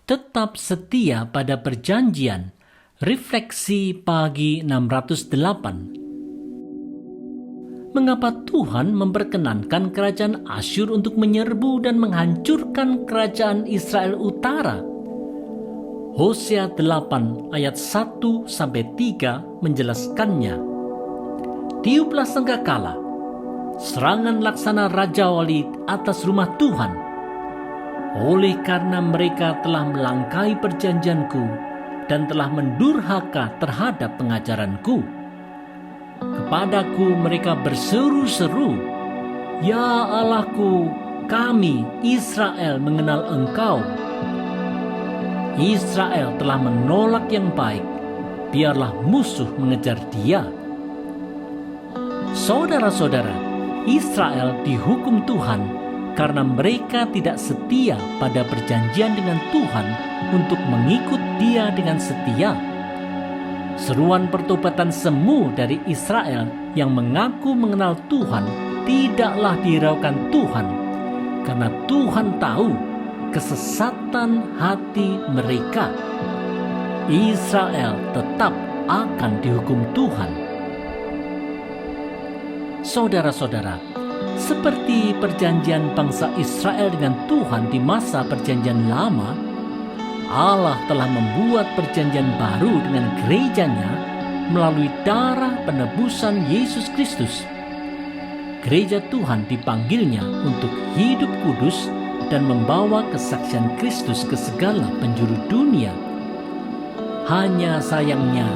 tetap setia pada perjanjian. Refleksi pagi 608. Mengapa Tuhan memperkenankan kerajaan Asyur untuk menyerbu dan menghancurkan kerajaan Israel Utara? Hosea 8 ayat 1-3 menjelaskannya. Tiuplah sangkakala, serangan laksana Raja Wali atas rumah Tuhan. Oleh karena mereka telah melangkahi perjanjianku dan telah mendurhaka terhadap pengajaranku. Kepadaku mereka berseru-seru, "Ya Allahku, kami Israel mengenal Engkau." Israel telah menolak yang baik, biarlah musuh mengejar dia. Saudara-saudara, Israel dihukum Tuhan karena mereka tidak setia pada perjanjian dengan Tuhan untuk mengikut Dia dengan setia. Seruan pertobatan semu dari Israel yang mengaku mengenal Tuhan tidaklah dihiraukan Tuhan, karena Tuhan tahu kesesatan hati mereka. Israel tetap akan dihukum Tuhan. Saudara-saudara, seperti perjanjian bangsa Israel dengan Tuhan di masa perjanjian lama, Allah telah membuat perjanjian baru dengan gerejanya melalui darah penebusan Yesus Kristus. Gereja Tuhan dipanggilnya untuk hidup kudus dan membawa kesaksian Kristus ke segala penjuru dunia. Hanya sayangnya,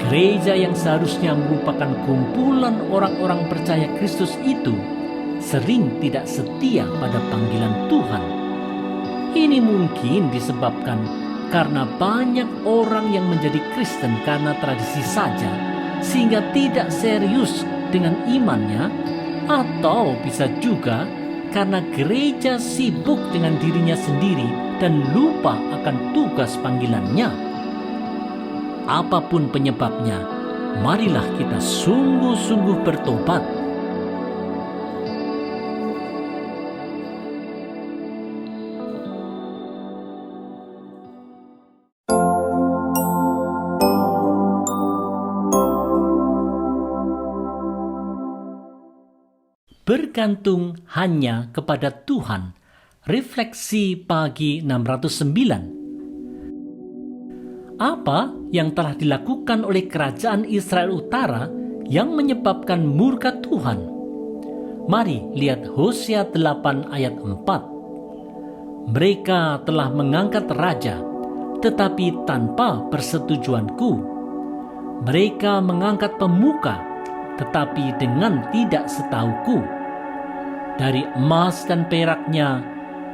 gereja yang seharusnya merupakan kumpulan orang-orang percaya Kristus itu sering tidak setia pada panggilan Tuhan. Ini mungkin disebabkan karena banyak orang yang menjadi Kristen karena tradisi saja, sehingga tidak serius dengan imannya, atau bisa juga karena gereja sibuk dengan dirinya sendiri dan lupa akan tugas panggilannya. Apapun penyebabnya, marilah kita sungguh-sungguh bertobat. Bergantung hanya kepada Tuhan. Refleksi pagi 609. Apa yang telah dilakukan oleh kerajaan Israel Utara yang menyebabkan murka Tuhan? Mari lihat Hosea 8 ayat 4. Mereka telah mengangkat raja, tetapi tanpa persetujuanku. Mereka mengangkat pemuka, tetapi dengan tidak setahuku. Dari emas dan peraknya,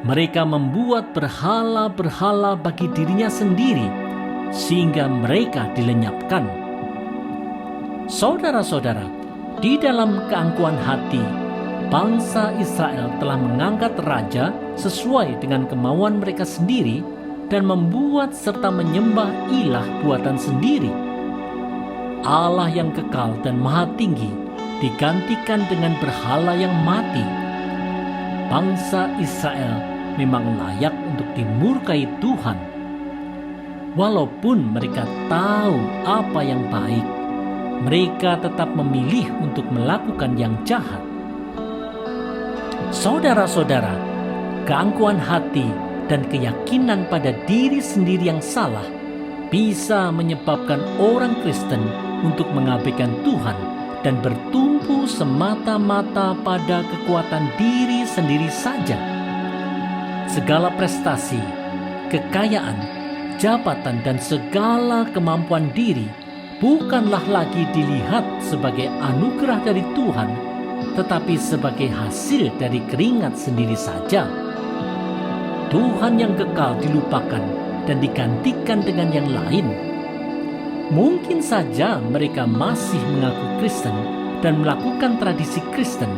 mereka membuat berhala-berhala bagi dirinya sendiri, sehingga mereka dilenyapkan. Saudara-saudara, di dalam keangkuhan hati, bangsa Israel telah mengangkat raja sesuai dengan kemauan mereka sendiri dan membuat serta menyembah ilah buatan sendiri. Allah yang kekal dan maha tinggi digantikan dengan berhala yang mati. Bangsa Israel memang layak untuk dimurkai Tuhan. Walaupun mereka tahu apa yang baik, mereka tetap memilih untuk melakukan yang jahat. Saudara-saudara, keangkuhan hati dan keyakinan pada diri sendiri yang salah bisa menyebabkan orang Kristen untuk mengabaikan Tuhan dan bertumpu semata-mata pada kekuatan diri sendiri saja. Segala prestasi, kekayaan, jabatan, dan segala kemampuan diri bukanlah lagi dilihat sebagai anugerah dari Tuhan, tetapi sebagai hasil dari keringat sendiri saja. Tuhan yang kekal dilupakan dan digantikan dengan yang lain. Mungkin saja mereka masih mengaku Kristen dan melakukan tradisi Kristen,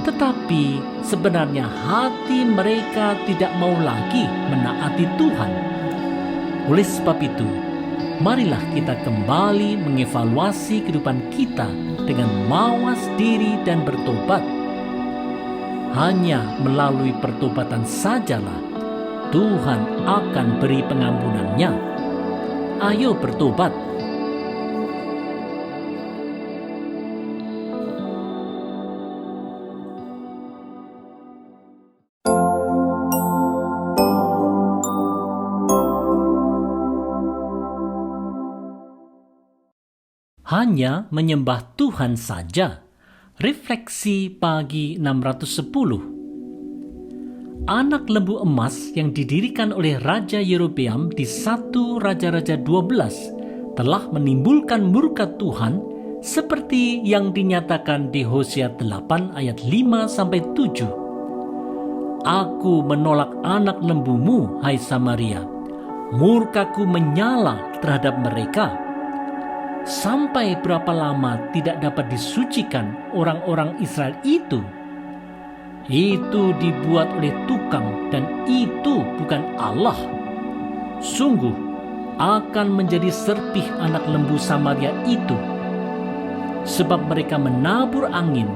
tetapi sebenarnya hati mereka tidak mau lagi menaati Tuhan. Oleh sebab itu, marilah kita kembali mengevaluasi kehidupan kita dengan mawas diri dan bertobat. Hanya melalui pertobatan sajalah Tuhan akan beri pengampunannya. Ayo bertobat. Hanya menyembah Tuhan saja. Refleksi pagi 610. Anak lembu emas yang didirikan oleh Raja Yerobeam di 1 Raja-Raja 12 telah menimbulkan murka Tuhan seperti yang dinyatakan di Hosea 8 ayat 5-7. Aku menolak anak lembumu, hai Samaria. Murkaku menyala terhadap mereka. Sampai berapa lama tidak dapat disucikan orang-orang Israel itu? Itu dibuat oleh tukang dan itu bukan Allah. Sungguh akan menjadi serpih anak lembu Samaria itu. Sebab mereka menabur angin,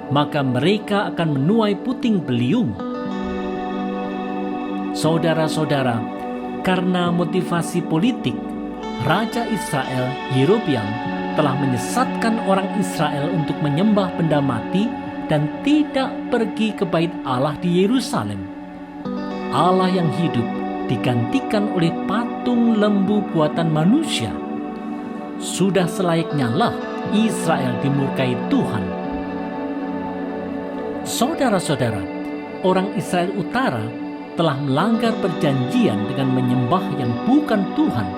maka mereka akan menuai puting beliung. Saudara-saudara, karena motivasi politik, Raja Israel, Yerobeam, telah menyesatkan orang Israel untuk menyembah benda mati dan tidak pergi ke bait Allah di Yerusalem. Allah yang hidup digantikan oleh patung lembu buatan manusia. Sudah selayaknya lah Israel dimurkai Tuhan. Saudara-saudara, orang Israel Utara telah melanggar perjanjian dengan menyembah yang bukan Tuhan.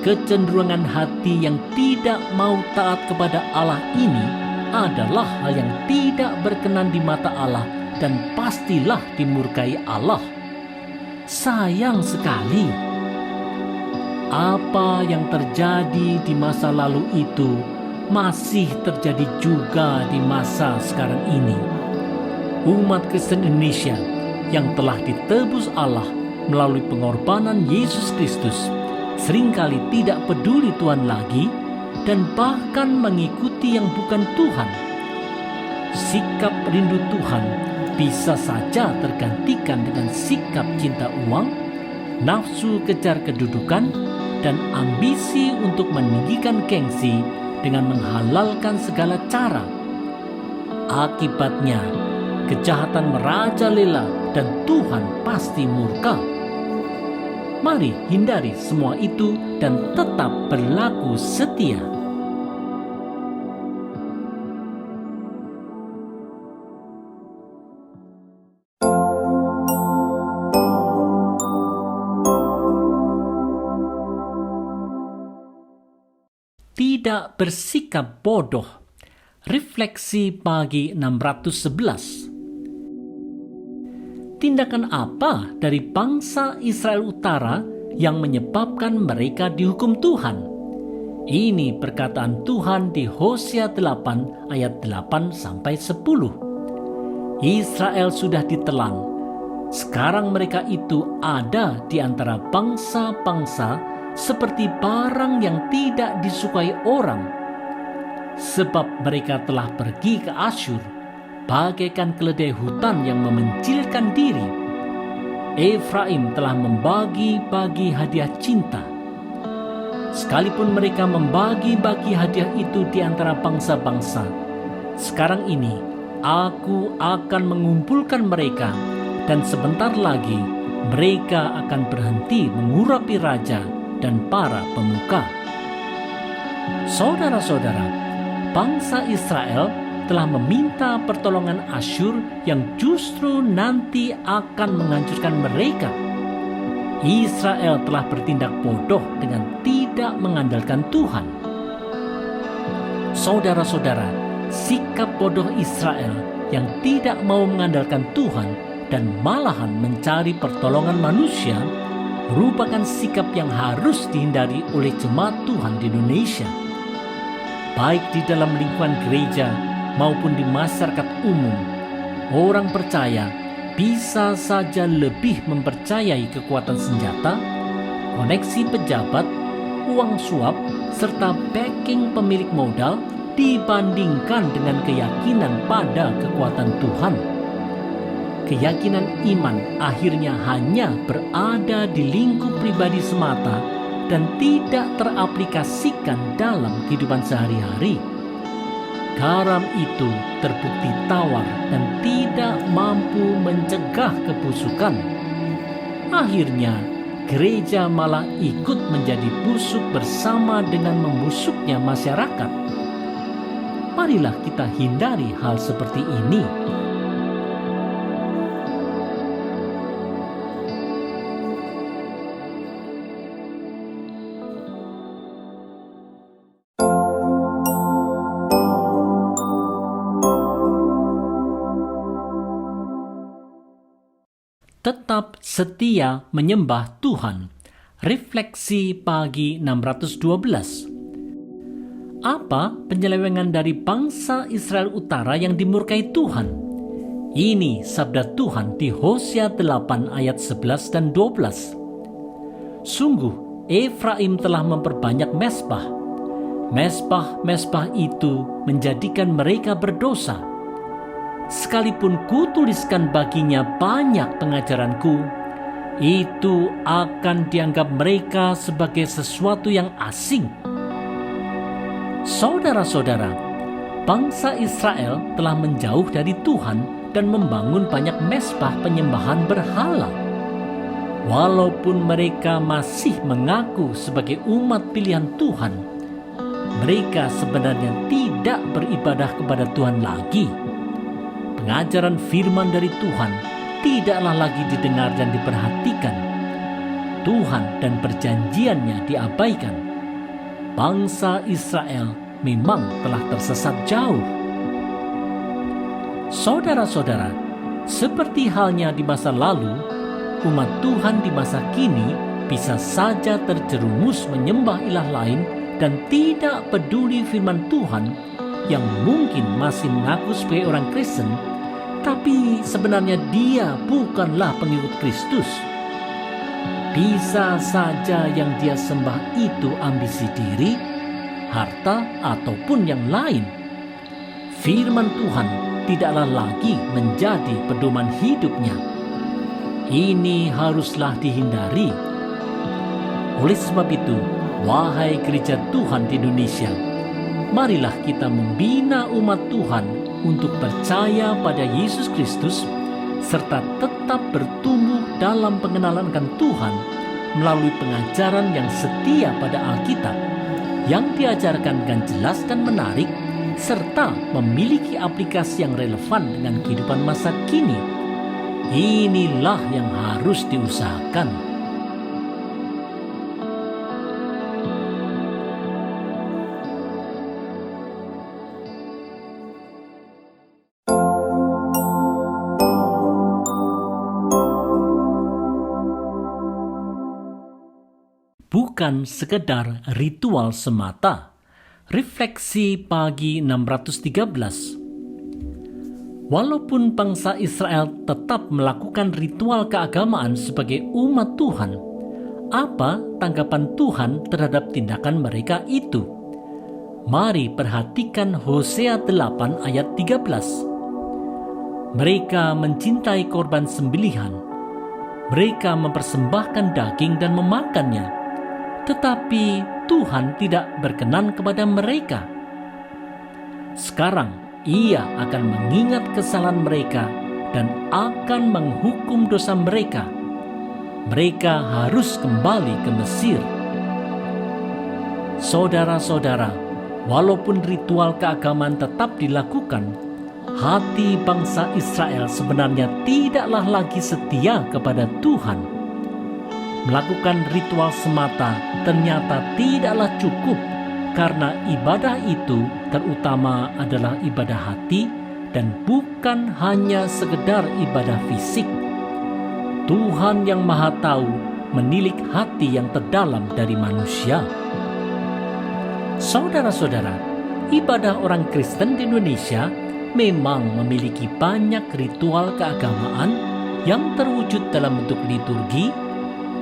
Kecenderungan hati yang tidak mau taat kepada Allah ini adalah hal yang tidak berkenan di mata Allah dan pastilah dimurkai Allah. Sayang sekali. Apa yang terjadi di masa lalu itu masih terjadi juga di masa sekarang ini. Umat Kristen Indonesia yang telah ditebus Allah melalui pengorbanan Yesus Kristus seringkali tidak peduli Tuhan lagi dan bahkan mengikuti yang bukan Tuhan. Sikap rindu Tuhan bisa saja tergantikan dengan sikap cinta uang, nafsu kejar kedudukan, dan ambisi untuk meninggikan gengsi dengan menghalalkan segala cara. Akibatnya, kejahatan merajalela dan Tuhan pasti murka. Mari hindari semua itu dan tetap berlaku setia. Tidak bersikap bodoh. Refleksi pagi 611. Tindakan apa dari bangsa Israel Utara yang menyebabkan mereka dihukum Tuhan? Ini perkataan Tuhan di Hosea 8 ayat 8-10. Israel sudah ditelan. Sekarang mereka itu ada di antara bangsa-bangsa seperti barang yang tidak disukai orang. Sebab mereka telah pergi ke Asyur, bagaikan keledai hutan yang memencilkan diri. Efraim telah membagi-bagi hadiah cinta. Sekalipun mereka membagi-bagi hadiah itu di antara bangsa-bangsa, sekarang ini aku akan mengumpulkan mereka dan sebentar lagi mereka akan berhenti mengurapi raja dan para pemuka. Saudara-saudara, bangsa Israel telah meminta pertolongan Asyur yang justru nanti akan menghancurkan mereka. Israel telah bertindak bodoh dengan tidak mengandalkan Tuhan. Saudara-saudara, sikap bodoh Israel yang tidak mau mengandalkan Tuhan dan malahan mencari pertolongan manusia merupakan sikap yang harus dihindari oleh jemaat Tuhan di Indonesia. Baik di dalam lingkungan gereja maupun di masyarakat umum, orang percaya bisa saja lebih mempercayai kekuatan senjata, koneksi pejabat, uang suap, serta backing pemilik modal dibandingkan dengan keyakinan pada kekuatan Tuhan. keyakinan iman akhirnya hanya berada di lingkup pribadi semata dan tidak teraplikasikan dalam kehidupan sehari-hari. Garam itu terbukti tawar dan tidak mampu mencegah kebusukan. Akhirnya, gereja malah ikut menjadi busuk bersama dengan membusuknya masyarakat. Marilah kita hindari hal seperti ini. Tetap setia menyembah Tuhan. Refleksi pagi 612. Apa penyelewengan dari bangsa Israel Utara yang dimurkai Tuhan? Ini sabda Tuhan di Hosea 8 ayat 11 dan 12. Sungguh, Efraim telah memperbanyak mezbah. Mezbah-mezbah itu menjadikan mereka berdosa. Sekalipun kutuliskan baginya banyak pengajaranku, itu akan dianggap mereka sebagai sesuatu yang asing. Saudara-saudara, bangsa Israel telah menjauh dari Tuhan dan membangun banyak mezbah penyembahan berhala. Walaupun mereka masih mengaku sebagai umat pilihan Tuhan, mereka sebenarnya tidak beribadah kepada Tuhan lagi. Pengajaran firman dari Tuhan tidaklah lagi didengar dan diperhatikan. Tuhan dan perjanjiannya diabaikan. Bangsa Israel memang telah tersesat jauh. Saudara-saudara, seperti halnya di masa lalu, umat Tuhan di masa kini bisa saja terjerumus menyembah ilah lain dan tidak peduli firman Tuhan yang mungkin masih mengaku sebagai orang Kristen, tapi sebenarnya dia bukanlah pengikut Kristus. Bisa saja yang dia sembah itu ambisi diri, harta, ataupun yang lain. Firman Tuhan tidaklah lagi menjadi pedoman hidupnya. Ini haruslah dihindari. Oleh sebab itu, wahai gereja Tuhan di Indonesia, marilah kita membina umat Tuhan untuk percaya pada Yesus Kristus serta tetap bertumbuh dalam pengenalan akan Tuhan melalui pengajaran yang setia pada Alkitab, yang diajarkan dengan jelas dan menarik, serta memiliki aplikasi yang relevan dengan kehidupan masa kini. Inilah yang harus diusahakan. Bukan sekedar ritual semata. Refleksi pagi 613. Walaupun bangsa Israel tetap melakukan ritual keagamaan sebagai umat Tuhan, apa tanggapan Tuhan terhadap tindakan mereka itu? Mari perhatikan Hosea 8 ayat 13. Mereka mencintai korban sembelihan. Mereka mempersembahkan daging dan memakannya. Tetapi Tuhan tidak berkenan kepada mereka. Sekarang Ia akan mengingat kesalahan mereka dan akan menghukum dosa mereka. Mereka harus kembali ke Mesir. Saudara-saudara, walaupun ritual keagamaan tetap dilakukan, hati bangsa Israel sebenarnya tidaklah lagi setia kepada Tuhan. Melakukan ritual semata ternyata tidaklah cukup, karena ibadah itu terutama adalah ibadah hati dan bukan hanya sekedar ibadah fisik. Tuhan yang Maha Tahu menilik hati yang terdalam dari manusia. Saudara-saudara, ibadah orang Kristen di Indonesia memang memiliki banyak ritual keagamaan yang terwujud dalam bentuk liturgi,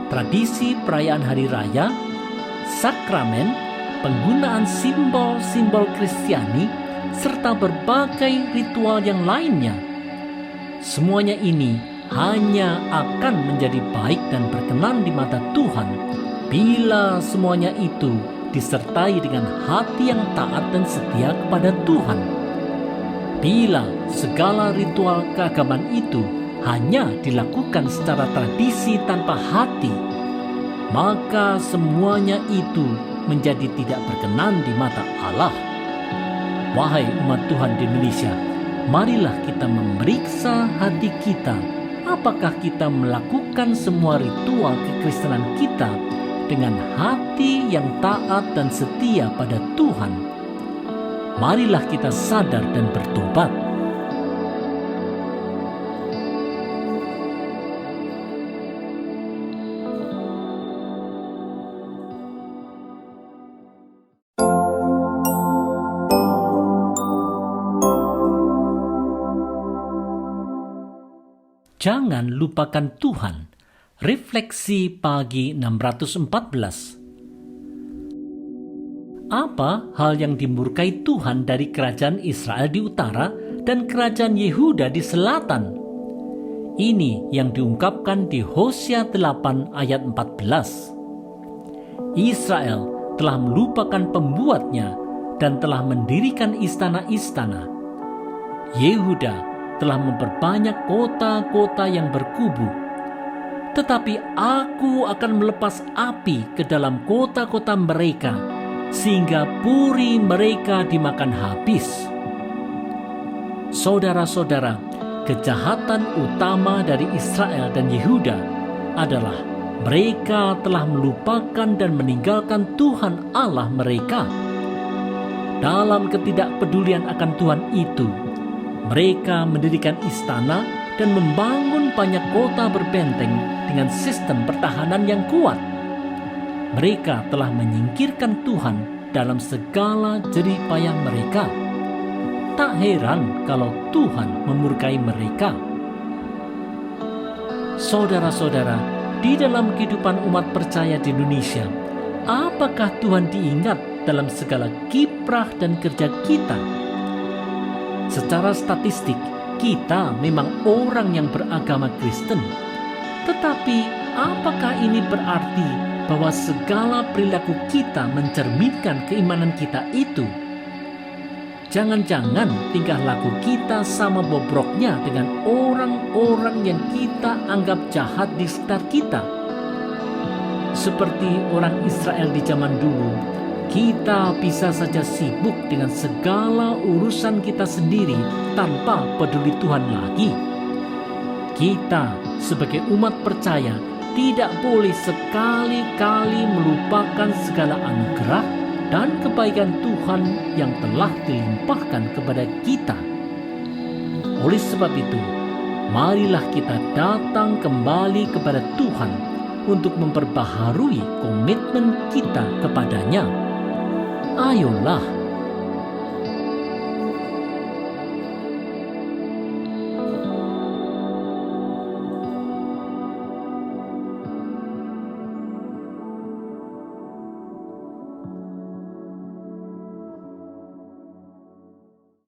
tradisi perayaan hari raya, sakramen, penggunaan simbol-simbol Kristiani, serta berbagai ritual yang lainnya. Semuanya ini hanya akan menjadi baik dan berkenan di mata Tuhan bila semuanya itu disertai dengan hati yang taat dan setia kepada Tuhan. Bila segala ritual keagamaan itu hanya dilakukan secara tradisi tanpa hati, maka semuanya itu menjadi tidak berkenan di mata Allah. Wahai umat Tuhan di Indonesia, marilah kita memeriksa hati kita. Apakah kita melakukan semua ritual kekristenan kita dengan hati yang taat dan setia pada Tuhan? Marilah kita sadar dan bertobat. Jangan lupakan Tuhan. Refleksi pagi 614. Apa hal yang dimurkai Tuhan dari kerajaan Israel di utara dan kerajaan Yehuda di selatan? Ini yang diungkapkan di Hosea 8 ayat 14. Israel telah melupakan pembuatnya dan telah mendirikan istana-istana. Yehuda telah memperbanyak kota-kota yang berkubu. Tetapi aku akan melepas api ke dalam kota-kota mereka, sehingga puri mereka dimakan habis. Saudara-saudara, kejahatan utama dari Israel dan Yehuda adalah mereka telah melupakan dan meninggalkan Tuhan Allah mereka. Dalam ketidakpedulian akan Tuhan itu, mereka mendirikan istana dan membangun banyak kota berbenteng dengan sistem pertahanan yang kuat. Mereka telah menyingkirkan Tuhan dalam segala jerih payah mereka. Tak heran kalau Tuhan memurkai mereka. Saudara-saudara, di dalam kehidupan umat percaya di Indonesia, apakah Tuhan diingat dalam segala kiprah dan kerja kita? Secara statistik, kita memang orang yang beragama Kristen. Tetapi apakah ini berarti bahwa segala perilaku kita mencerminkan keimanan kita itu? Jangan-jangan tingkah laku kita sama bobroknya dengan orang-orang yang kita anggap jahat di sekitar kita. Seperti orang Israel di zaman dulu, kita bisa saja sibuk dengan segala urusan kita sendiri tanpa peduli Tuhan lagi. Kita sebagai umat percaya tidak boleh sekali-kali melupakan segala anugerah dan kebaikan Tuhan yang telah dilimpahkan kepada kita. Oleh sebab itu, marilah kita datang kembali kepada Tuhan untuk memperbaharui komitmen kita kepadanya. Ayolah